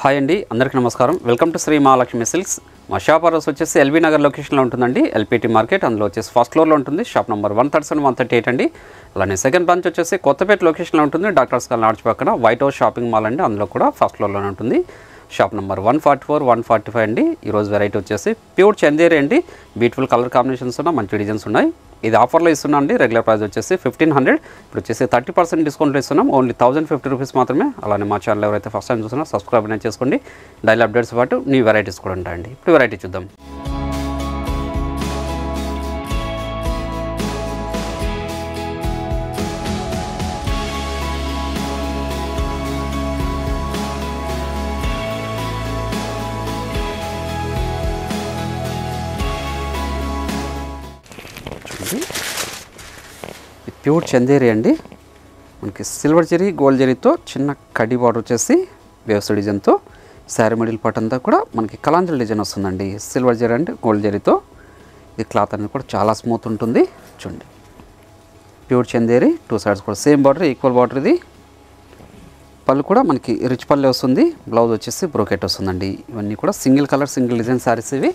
Hi అండి, అందరికీ నమస్కారం. Welcome to Sri Mahalakshmi Silks. మా షాప్ అడ్రస్ వచ్చేసి ఎల్బీ నగర్ లొకేషన్లో ఉంటుందండి. ఎల్పిటి మార్కెట్, అందులో వచ్చేసి ఫస్ట్ ఫ్లోర్లో ఉంటుంది. షాప్ నెంబర్ 137 138 అండి. అలానే సెకండ్ బ్రాంచ్ వచ్చేసి కొత్తపేట లొకేషన్లో ఉంటుంది. డాక్టర్స్ కాలనీ ఆర్చ్ పక్కన వైట్ హౌస్ షాపింగ్ మాల్ అండి, అందులో కూడా ఫస్ట్ ఫ్లోర్లోనే ఉంటుంది. షాప్ నెంబర్ 144 145 అండి. ఈరోజు వెరైటీ వచ్చేసి ప్యూర్ చందేరి అండి. బ్యూటిఫుల్ కలర్ కాంబినేషన్స్ ఉన్న మంచి డిజైన్స్ ఉన్నాయి. ఇది ఆఫర్లో ఇస్తున్నాం అండి. రెగ్యులర్ ప్రైస్ వచ్చేసి 1500, ఇప్పుడు వచ్చేసి 30% డిస్కౌంట్లో ఇస్తున్నాం. ఓన్లీ 1050 రూపీస్ మాత్రమే. అలానే మా ఛానల్ ఎవరైతే ఫస్ట్ టైం చూస్తున్నారో సబ్స్క్రైబ్ అనేది చేసుకోండి. డైలీ అప్డేట్స్ పాటు న్యూ వెరైటీస్ కూడా ఉంటాయండి. ఇప్పుడు వెరైటీ చూద్దాం. ప్యూర్ చందేరి అండి. మనకి సిల్వర్ జరీ గోల్డ్ జరీతో చిన్న కడ్డీ బార్డర్ వచ్చేసి వేవ్స్ డిజైన్తో శారీ మిడిల్ పార్ట్ అంతా కూడా మనకి కలాంజలి డిజైన్ వస్తుందండి. సిల్వర్ జరీ అండ్ గోల్డ్ జరీతో ఇది క్లాత్ అనేది కూడా చాలా స్మూత్ ఉంటుంది. చూడండి, ప్యూర్ చందేరి, టూ సైడ్స్ కూడా సేమ్ బార్డర్, ఈక్వల్ బార్డర్. ఇది పళ్ళు కూడా మనకి రిచ్ పళ్ళు వస్తుంది. బ్లౌజ్ వచ్చేసి బ్రోకెట్ వస్తుందండి. ఇవన్నీ కూడా single colour single design saris. ఇవి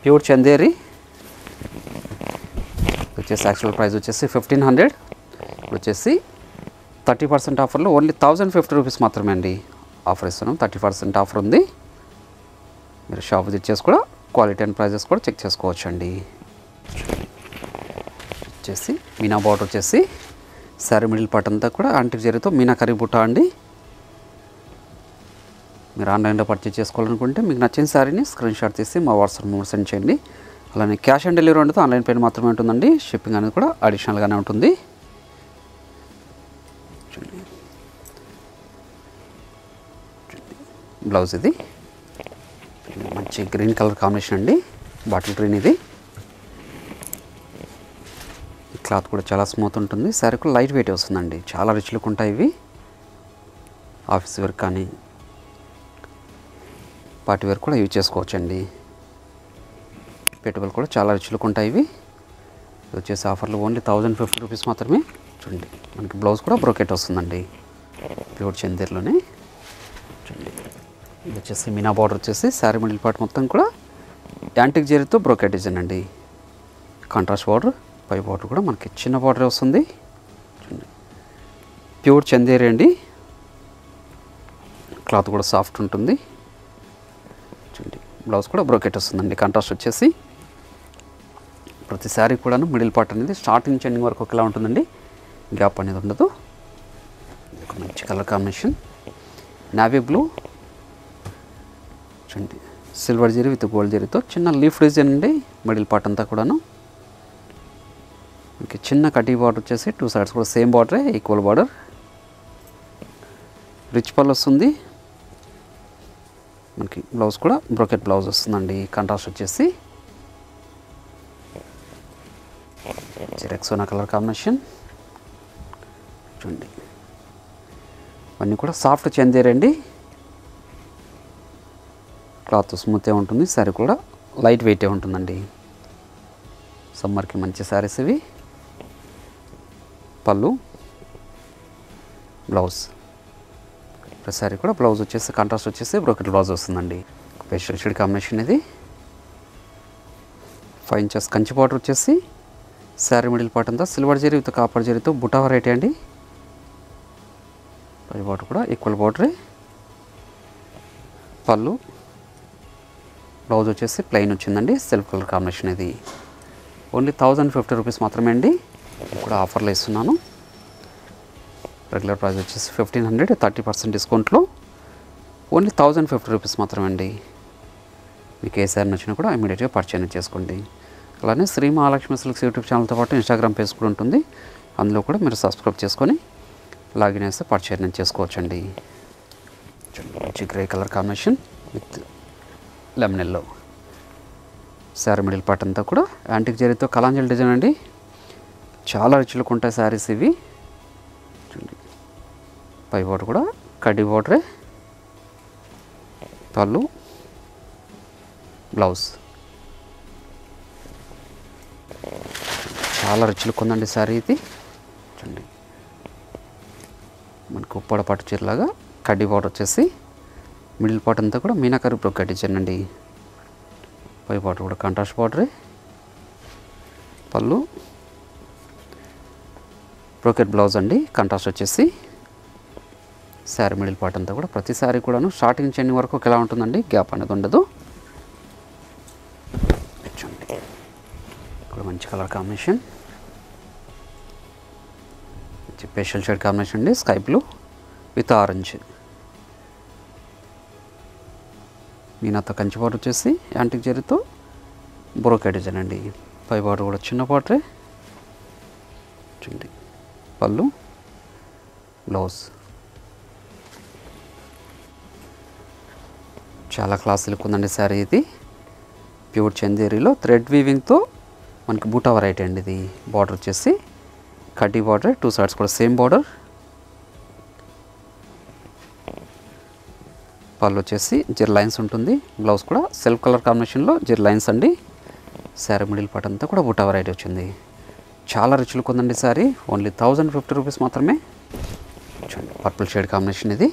ప్యూర్ చందేరి వచ్చేసి యాక్చువల్ ప్రైస్ వచ్చేసి 1500, ఇప్పుడు వచ్చేసి 30% ఆఫర్లో ఓన్లీ 1050 రూపీస్ మాత్రమే అండి ఆఫర్ ఇస్తున్నాం. 30% ఆఫర్ ఉంది. మీరు షాప్ విజిట్ చేసి కూడా క్వాలిటీ అండ్ ప్రైజెస్ కూడా చెక్ చేసుకోవచ్చు అండి. వచ్చేసి మీనా బార్డర్ వచ్చేసి శారీ మిడిల్ పార్ట్ అంతా కూడా యాంటిక్ జరీతో మీనా కరీ బుట్ట అండి. మీరు ఆన్లైన్లో పర్చేజ్ చేసుకోవాలనుకుంటే మీకు నచ్చిన శారీని స్క్రీన్ షాట్ తీసి మా వాట్సాప్ నెంబర్ సెండ్ చేయండి. అలానే క్యాష్ ఆన్ డెలివరీ ఉంటుంది. ఆన్లైన్ పేమెంట్ మాత్రమే ఉంటుందండి. షిప్పింగ్ అనేది కూడా అడిషనల్గానే ఉంటుంది. బ్లౌజ్ ఇది మంచి గ్రీన్ కలర్ కాంబినేషన్ అండి, బాటిల్ గ్రీన్. ఇది క్లాత్ కూడా చాలా స్మూత్ ఉంటుంది. శారీ కూడా లైట్ వెయిట్ వస్తుందండి. చాలా రిచ్ లుక్ ఉంటాయి ఇవి. ఆఫీస్ వేర్ కానీ పార్టీ వేర్ కూడా యూజ్ చేసుకోవచ్చండి. పెట్టుబడులు కూడా చాలా రిచ్ లుక్ ఉంటాయి ఇవి. ఇది వచ్చేసి ఆఫర్లో ఓన్లీ 1050 రూపీస్ మాత్రమే. చూడండి, మనకి బ్లౌజ్ కూడా బ్రోకెట్ వస్తుందండి ప్యూర్ చందేరిలోనే. చూడండి, ఇది వచ్చేసి మీనా బార్డర్ వచ్చేసి శారీ మిడిల్ పార్ట్ మొత్తం కూడా యాంటిక్ జరీతో బ్రోకెట్ డిజైన్ అండి. కాంట్రాస్ట్ బార్డర్, పై బార్డర్ కూడా మనకి చిన్న బార్డర్ వస్తుంది. చూడండి, ప్యూర్ చందేరి అండి. క్లాత్ కూడా సాఫ్ట్ ఉంటుంది. చూడండి, బ్లౌజ్ కూడా బ్రోకెట్ వస్తుందండి. కాంట్రాస్ట్ వచ్చేసి ప్రతి శారీ కూడాను మిడిల్ పార్ట్ అనేది స్టార్టింగ్ నుంచి ఎండింగ్ వరకు ఒకలా ఉంటుందండి. గ్యాప్ అనేది ఉండదు. ఒక మంచి కలర్ కాంబినేషన్ నావీ బ్లూ. చూడండి, సిల్వర్ జరీ విత్ గోల్డ్ జరీతో చిన్న లీఫ్ డిజైన్ అండి. మిడిల్ పార్ట్ అంతా కూడాను మనకి చిన్న కటీ బార్డర్ వచ్చేసి టూ సైడ్స్ కూడా సేమ్ బార్డరే, ఈక్వల్ బార్డర్. రిచ్ పళ్ళు వస్తుంది. మనకి బ్లౌజ్ కూడా బ్రోకెట్ బ్లౌజ్ వస్తుందండి. కాంట్రాస్ట్ వచ్చేసి రెక్సోనా కలర్ కాంబినేషన్. చూడండి, ఇవన్నీ కూడా సాఫ్ట్ చందేరి అండి. క్లాత్ స్మూత్గా ఉంటుంది. శారీ కూడా లైట్ వెయిటే ఉంటుందండి. సమ్మర్కి మంచి శారీస్ ఇవి. పళ్ళు, బ్లౌజ్, శారీ కూడా బ్లౌజ్ వచ్చేసి కాంట్రాస్ట్ వచ్చేసి బ్రోకెట్ బ్లౌజ్ వస్తుందండి. పేస్టల్ షేడ్ కాంబినేషన్ ఇది. 5 ఇంచెస్ కంచి బార్డర్ వచ్చేసి శారీ మిడిల్ పార్ట్ అంతా సిల్వర్ జరీ విత్ కాపర్ జరీతో బుటా వెరైటీ అండి. పై బార్డర్ కూడా ఈక్వల్ బార్డరే. పళ్ళు, బ్లౌజ్ వచ్చేసి ప్లెయిన్ వచ్చిందండి. సెల్ఫ్ కలర్ కాంబినేషన్ ఇది. ఓన్లీ 1050 రూపీస్ మాత్రమే అండి. ఇది కూడా ఆఫర్లో ఇస్తున్నాను. రెగ్యులర్ ప్రైస్ వచ్చేసి 1500, 30% డిస్కౌంట్లో ఓన్లీ 1050 రూపీస్ మాత్రమే అండి. మీకు ఏ శారీ నచ్చినా కూడా ఇమీడియట్గా పర్చేజ్ చేసుకోండి. అలానే శ్రీ మహాలక్ష్మి సిల్క్స్ యూట్యూబ్ ఛానల్తో పాటు ఇన్స్టాగ్రామ్ పేజ్ కూడా ఉంటుంది. అందులో కూడా మీరు సబ్స్క్రైబ్ చేసుకొని లాగిన్ చేస్తే పర్చేజ్ చేసుకోవచ్చండి. మంచి grey colour combination with lemon yellow. Sari middle part అంతా కూడా యాంటిక్ జరీతో కలాంజలి డిజైన్ అండి. చాలా రిచ్ లుక్ ఉంటాయి శారీస్ ఇవి. చూడండి, పై బార్డర్ కూడా కడ్డీ బార్డరే. పళ్ళు, బ్లౌజ్ చాలా రిచ్ లుక్ ఉందండి శారీ ఇది. చూడండి, మనకు ఉప్పాడ పట్టు చీరలాగా కడ్డీ బార్డర్ వచ్చేసి మిడిల్ పార్ట్ అంతా కూడా మీనాకరి బ్రోకెట్ డిజైన్ అండి. పై పార్ట్ కూడా కాంట్రాస్ట్ బార్డరే. పళ్ళు బ్రోకెట్ బ్లౌజ్ అండి. కాంట్రాస్ట్ వచ్చేసి శారీ మిడిల్ పార్ట్ అంతా కూడా ప్రతి శారీ కూడాను స్టార్టింగ్ నుంచి ఎండింగ్ వరకు ఒకేలా ఉంటుందండి, గ్యాప్ అనేది ఉండదు. ఇక్కడ మంచి కలర్ కాంబినేషన్, మంచి పేస్టల్ షేడ్ కాంబినేషన్ అండి. Sky blue with orange. మీనాతో కంచి బార్డర్ వచ్చేసి యాంటిక్ జరీతో బ్రోకెట్ డిజైన్ అండి. పై బార్డర్ కూడా చిన్న బార్డరే. చూడండి పళ్ళు బ్లౌజ్. చాలా క్లాస్ లుక్ ఉందండి శారీ. ఇది ప్యూర్ చందేరీలో థ్రెడ్ వీవింగ్తో మనకి బూటా వెరైటీ అండి. ఇది బార్డర్ వచ్చేసి కడ్డీ బార్డర్, 2 సైడ్స్ కూడా సేమ్ బార్డర్. పళ్ళు వచ్చేసి జెర్ లైన్స్ ఉంటుంది. బ్లౌజ్ కూడా సెల్ఫ్ కలర్ కాంబినేషన్లో జెర్ లైన్స్ అండి. శారీ మిడిల్ పార్ట్ అంతా కూడా బూటా వెరైటీ వచ్చింది. చాలా రిచ్ లుక్ ఉందండి శారీ. ఓన్లీ 1050 రూపీస్ మాత్రమే. చూడండి పర్పుల్ షేడ్ కాంబినేషన్ ఇది.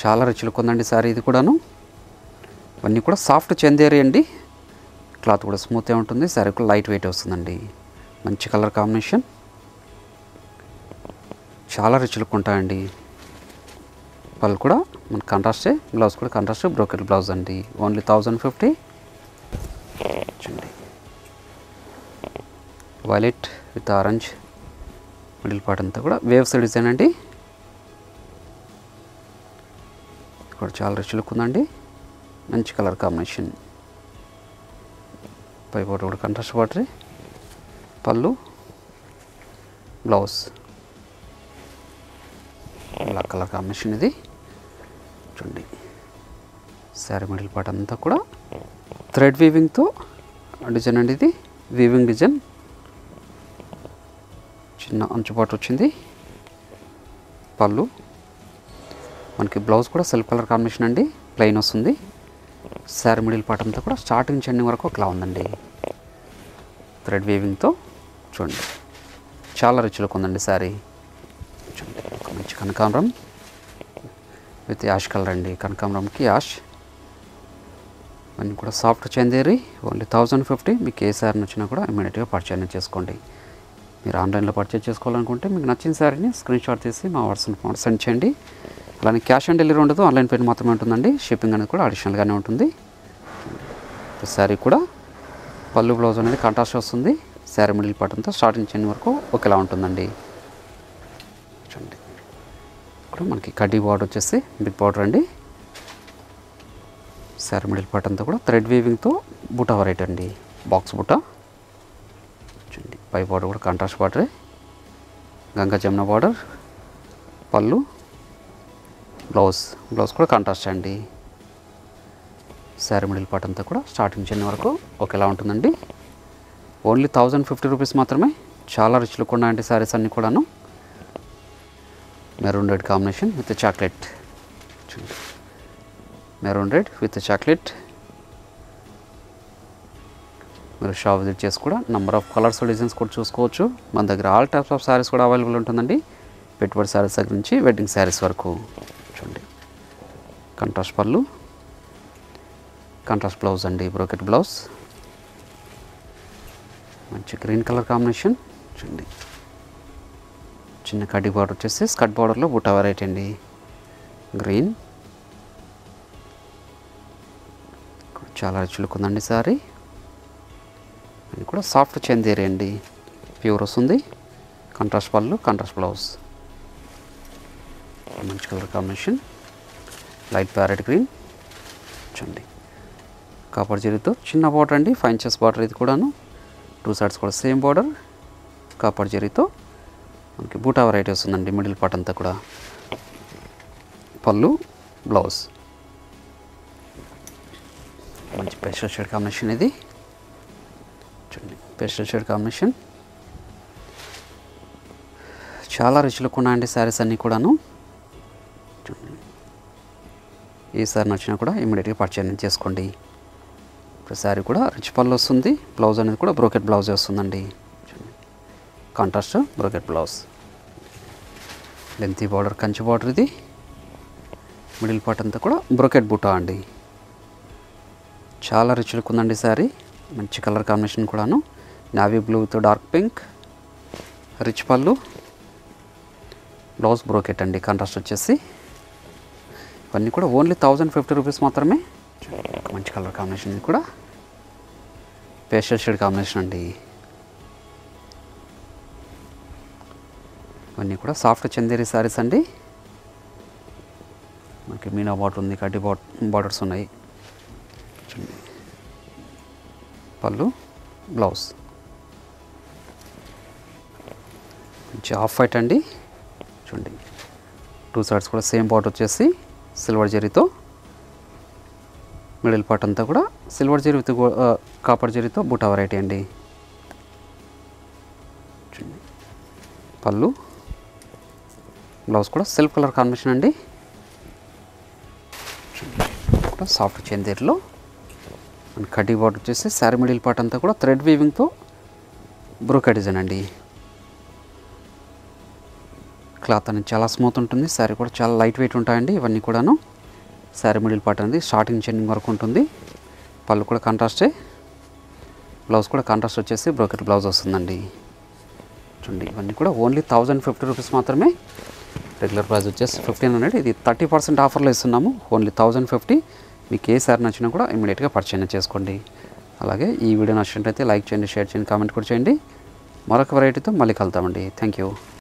చాలా రిచ్ లుక్ ఉందండి శారీ. ఇది కూడాను ఇవన్నీ కూడా సాఫ్ట్ చందేరి అండి. క్లాత్ కూడా స్మూత్గా ఉంటుంది. శారీ కూడా లైట్ వెయిట్ వస్తుందండి. మంచి కలర్ కాంబినేషన్, చాలా రిచ్ లుక్ ఉంటాయండి. పళ్ళు కూడా మనకి కాంట్రాస్టే, బ్లౌజ్ కూడా కాంట్రాస్ట్ బ్రోకెట్ బ్లౌజ్ అండి. ఓన్లీ 1050. చూడండి violet with orange middle part అంతా కూడా వేవ్స్ డిజైన్ అండి. ఇక్కడ చాలా రిచ్ లుక్ ఉందండి. మంచి కలర్ కాంబినేషన్. పై బార్డర్ కూడా కాంట్రాస్ట్ బార్డరే. పళ్ళు బ్లౌజ్ బ్లాక్ కలర్ కాంబినేషన్ ఇది. చూడండి శారీ మిడిల్ పార్ట్ అంతా కూడా థ్రెడ్ వీవింగ్తో డిజైన్ అండి. ఇది వీవింగ్ డిజైన్, చిన్న అంచుబాటు వచ్చింది. పళ్ళు మనకి బ్లౌజ్ కూడా సెల్ఫ్ కలర్ కాంబినేషన్ అండి, ప్లెయిన్ వస్తుంది. శారీ మిడిల్ పార్ట్ అంతా కూడా స్టార్టింగ్ నుంచి ఎండింగ్ వరకు ఒకలా ఉందండి థ్రెడ్ వీవింగ్తో. చూడండి చాలా రిచ్ లుక్ ఉందండి శారీ. చూడండి ఒక మంచి కనకాంబరం విత్ యాష్ కలర్ అండి. కనకాంబరంకి యాష్. అన్నీ కూడా సాఫ్ట్ చందేరి. ఓన్లీ 1050. మీకు ఏ శారీ నచ్చినా కూడా ఇమీడియట్గా పర్చేజ్ చేసుకోండి. మీరు ఆన్లైన్లో పర్చేజ్ చేసుకోవాలనుకుంటే మీకు నచ్చిన శారీని స్క్రీన్ షాట్ తీసి మా వాట్సాప్ సెండ్ చేయండి. అలానే క్యాష్ ఆన్ డెలివరీ ఉండదు, ఆన్లైన్ పేమెంట్ మాత్రమే ఉంటుందండి. షిప్పింగ్ అనేది కూడా అడిషనల్గానే ఉంటుంది. శారీ కూడా పళ్ళు బ్లౌజ్ అనేది కాంట్రాస్ట్ వస్తుంది. శారీ మిడిల్ పార్ట్ అంతా స్టార్టింగ్ చెన్ని వరకు ఒకేలా ఉంటుందండి. చూడండి ఇప్పుడు మనకి కడ్డీ బార్డర్ వచ్చేసి బిగ్ బార్డర్ అండి. శారీ మిడిల్ పార్ట్ అంతా కూడా థ్రెడ్ వీవింగ్తో బూటా వెరైటీ అండి, బాక్స్ బూటా. చూడండి పై బార్డర్ కూడా కాంట్రాస్ట్ బార్డరే. గంగా జమున బార్డర్. పళ్ళు బ్లౌజ్ కూడా కాంట్రాస్ట్ అండి. శారీ మిడిల్ పార్ట్ అంతా కూడా స్టార్టింగ్ చెన్ని వరకు ఒకేలా ఉంటుందండి. ఓన్లీ 1050 రూపీస్ మాత్రమే. చాలా రిచ్ లుక్ ఉన్నాయండి శారీస్ అన్నీ కూడాను. Maroon red combination with chocolate. Maroon red with chocolate. మీరు షాప్ విజిట్ చేసి కూడా నెంబర్ ఆఫ్ కలర్స్ డిజైన్స్ కూడా చూసుకోవచ్చు. మన దగ్గర ఆల్ టైప్స్ ఆఫ్ శారీస్ కూడా అవైలబుల్ ఉంటుందండి. పెట్టుబడి శారీస్ దగ్గర నుంచి వెడ్డింగ్ శారీస్ వరకు. చూడండి కాంట్రాస్ట్ పళ్ళు, కాంట్రాస్ట్ బ్లౌజ్ అండి, బ్రోకెట్ బ్లౌజ్. మంచి గ్రీన్ కలర్ కాంబినేషన్. చూడండి చిన్న కడ్డీ బార్డర్ వచ్చేసి స్కర్ట్ బార్డర్లో బూటా వెరైటీ అండి, గ్రీన్. చాలా రిచ్ లుక్ ఉందండి సారీ. ఇది కూడా సాఫ్ట్ చందేరి అండి, ప్యూర్ వస్తుంది. కాంట్రాస్ట్ పళ్ళు, కాంట్రాస్ట్ బ్లౌజ్. మంచి colour combination, light parrot green. చూడండి కాపర్ జరీతో చిన్న బార్డర్ అండి, 5 ఇంచెస్ బార్డర్. ఇది కూడాను 2 సైడ్స్ కూడా సేమ్ బార్డర్. కాపర్ జరీతో మనకి బూటా వెరైటీ వస్తుందండి మిడిల్ పార్ట్ అంతా కూడా. పళ్ళు, బ్లౌజ్. మంచి పేస్టల్ షేడ్ కాంబినేషన్ ఇది. చూడండి పేస్టల్ షేడ్ కాంబినేషన్. చాలా రిచ్ లుక్ ఉన్నాయండి శారీస్ అన్నీ కూడాను. చూడండి ఏ సారీ నచ్చినా కూడా ఇమీడియట్గా పర్చేజ్ చేసుకోండి. ఇప్పుడు శారీ కూడా రిచ్ పళ్ళు వస్తుంది. బ్లౌజ్ అనేది కూడా బ్రోకెట్ బ్లౌజ్ వస్తుందండి. Contrast brocade blouse. Lengthy border, Kanchi border ఇది. మిడిల్ పార్ట్ అంతా కూడా బ్రోకెట్ బూటా అండి. చాలా రిచ్ లుక్ ఉందండి శారీ. మంచి కలర్ కాంబినేషన్ కూడాను. నావీ బ్లూతో డార్క్ పింక్, రిచ్ పళ్ళు, బ్లౌజ్ బ్రోకెట్ అండి. కాంట్రాస్ట్ వచ్చేసి ఇవన్నీ కూడా ఓన్లీ 1050 రూపీస్ మాత్రమే. మంచి కలర్ కాంబినేషన్, ఇది కూడా పేస్టల్ షేడ్ కాంబినేషన్ అండి. ఇవన్నీ కూడా సాఫ్ట్ చందేరి శారీస్ అండి. మనకి మీనా బార్డర్ ఉంది, కడ్డీ బార్డర్స్ ఉన్నాయి. చూడండి, పళ్ళు, బ్లౌజ్ మంచి ఆఫ్ వైట్ అండి. చూడండి, 2 సైడ్స్ కూడా సేమ్ బార్డర్ వచ్చేసి సిల్వర్ జరీతో, మిడిల్ పార్ట్ అంతా కూడా సిల్వర్ జరీ విత్ కాపర్ జరీతో బూటా వెరైటీ అండి. చూడండి, పళ్ళు, బ్లౌజ్ కూడా సెల్ఫ్ కలర్ కాంబినేషన్ అండి. కూడా సాఫ్ట్ చందేరిలో అండ్ కడ్డీ బార్డర్ వచ్చేసి శారీ మిడిల్ పార్ట్ అంతా కూడా థ్రెడ్ వీవింగ్తో బ్రోకా డిజైన్ అండి. క్లాత్ అనేది చాలా స్మూత్ ఉంటుంది. శారీ కూడా చాలా లైట్ వెయిట్ ఉంటాయండి. ఇవన్నీ కూడాను శారీ మిడిల్ పార్ట్ అనేది స్టార్టింగ్ చెండింగ్ వరకు ఉంటుంది. పళ్ళు కూడా కాంట్రాస్టే, బ్లౌజ్ కూడా కాంట్రాస్ట్ వచ్చేసి బ్రోకెట్ బ్లౌజ్ వస్తుందండి. చూడండి, ఇవన్నీ కూడా ఓన్లీ 1050 రూపీస్ మాత్రమే. రెగ్యులర్ ప్రైస్ వచ్చేసి 1500. ఇది 30% ఆఫర్లో ఇస్తున్నాము. ఓన్లీ 1050. మీకు ఏ సారీ నచ్చినా కూడా ఇమీడియట్గా పర్చేజ్ చేసుకోండి. అలాగే ఈ వీడియో నచ్చినట్లయితే లైక్ చేయండి, షేర్ చేయండి, కామెంట్ కూడా చేయండి. మరొక వెరైటీతో మళ్ళీ కలుద్దామండి. Thank you.